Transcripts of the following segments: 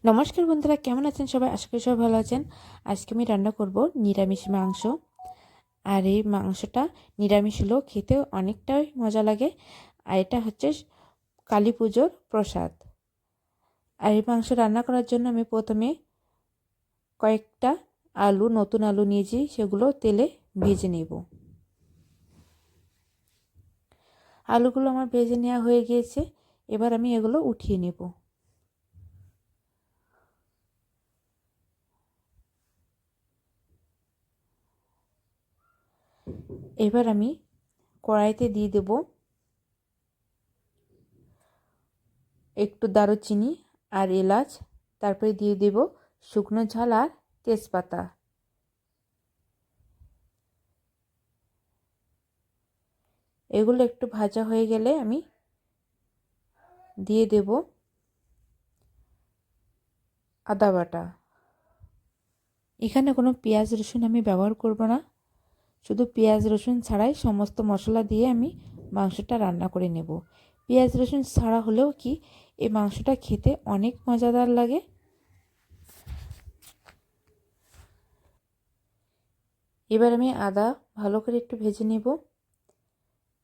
নমস্কার বন্ধুরা, কেমন আছেন সবাই? আশা করি সবাই ভালো আছেন। আজকে আমি রান্না করব নিরামিষ মাংস। আর এই মাংসটা নিরামিষ হলেও খেতে অনেকটাই মজা লাগে। আর এটা হচ্ছে কালী পুজোর প্রসাদ। আর এই মাংস রান্না করার জন্য আমি প্রথমে কয়েকটা নতুন আলু নিয়েছি, সেগুলো তেলে ভেজে নেব। আলুগুলো আমার ভেজে নেওয়া হয়ে গিয়েছে, এবার আমি এগুলো উঠিয়ে নেব। এবার আমি কড়াইতে দিয়ে দেব একটু দারুচিনি আর এলাচ, তারপরে দিয়ে দেব শুকনো ঝাল আর তেজপাতা। এগুলো একটু ভাজা হয়ে গেলে আমি দিয়ে দেব আদা বাটা। এখানে কোনো পেঁয়াজ রসুন আমি ব্যবহার করব না, শুধু পেঁয়াজ রসুন ছাড়াই সমস্ত মশলা দিয়ে আমি মাংসটা রান্না করে নেব। পেঁয়াজ রসুন ছাড়া হলেও কি এই মাংসটা খেতে অনেক মজাদার লাগে। এবার আমি আদা ভালো করে একটু ভেজে নেব।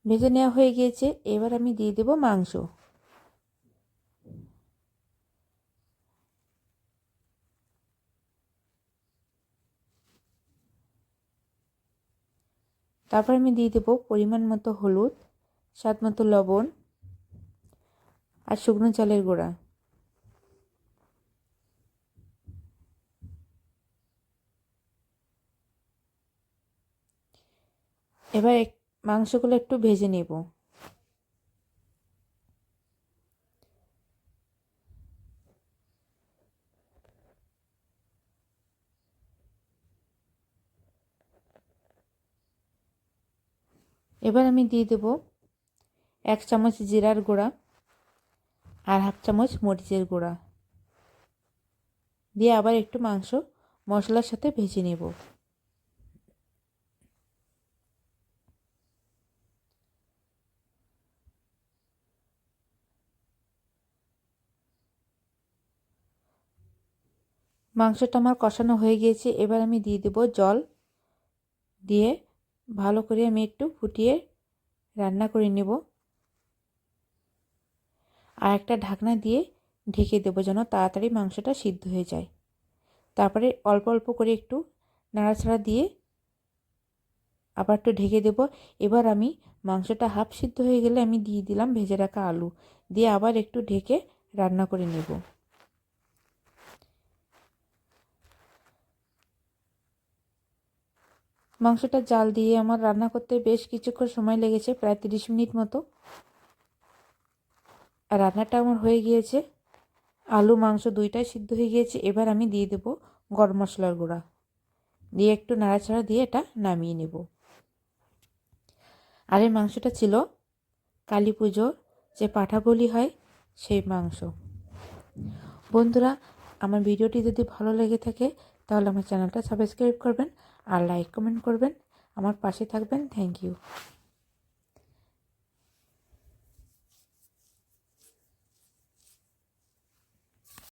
ভেজে নেওয়া হয়ে গিয়েছে, এবার আমি দিয়ে দেব মাংস। তারপর আমি দিয়ে দেব পরিমাণ মতো হলুদ, স্বাদ মতো লবণ আর শুকনো চালের গুঁড়া। এবার মাংসগুলো একটু ভেজে নেব। এবার আমি দিয়ে দেব 1 চামচ জিরার গুঁড়া আর 1/2 চামচ মরিচের গুঁড়া দিয়ে আবার একটু মাংস মশলার সাথে ভেজে নেব। মাংসটা আমার কষানো হয়ে গিয়েছে, এবার আমি দিয়ে দেব জল। দিয়ে ভালো করে আমি একটু ফুটিয়ে রান্না করে নেব। আর একটা ঢাকনা দিয়ে ঢেকে দেবো যেন তাড়াতাড়ি মাংসটা সিদ্ধ হয়ে যায়। তারপরে অল্প অল্প করে একটু নাড়াচাড়া দিয়ে আবার একটু ঢেকে দেব। এবার আমি মাংসটা হাফ সিদ্ধ হয়ে গেলে আমি দিয়ে দিলাম ভেজে রাখা আলু, দিয়ে আবার একটু ঢেকে রান্না করে নেব। মাংসটা জাল দিয়ে আমার রান্না করতে বেশ কিছুক্ষণ সময় লেগেছে, প্রায় 30 মিনিট মতো। আর রান্নাটা আমার হয়ে গিয়েছে, আলু মাংস দুইটাই সিদ্ধ হয়ে গিয়েছে। এবার আমি দিয়ে দেব গরম মশলার গুঁড়া, দিয়ে একটু নাড়াচাড়া দিয়ে এটা নামিয়ে নেব। আর এই মাংসটা ছিল কালী পুজোর যে পাঠা বলি হয় সেই মাংস। বন্ধুরা, আমার ভিডিওটি যদি ভালো লেগে থাকে তাহলে আমার চ্যানেলটা সাবস্ক্রাইব করবেন আর লাইক কমেন্ট করবেন, আমার পাশে থাকবেন। Thank you.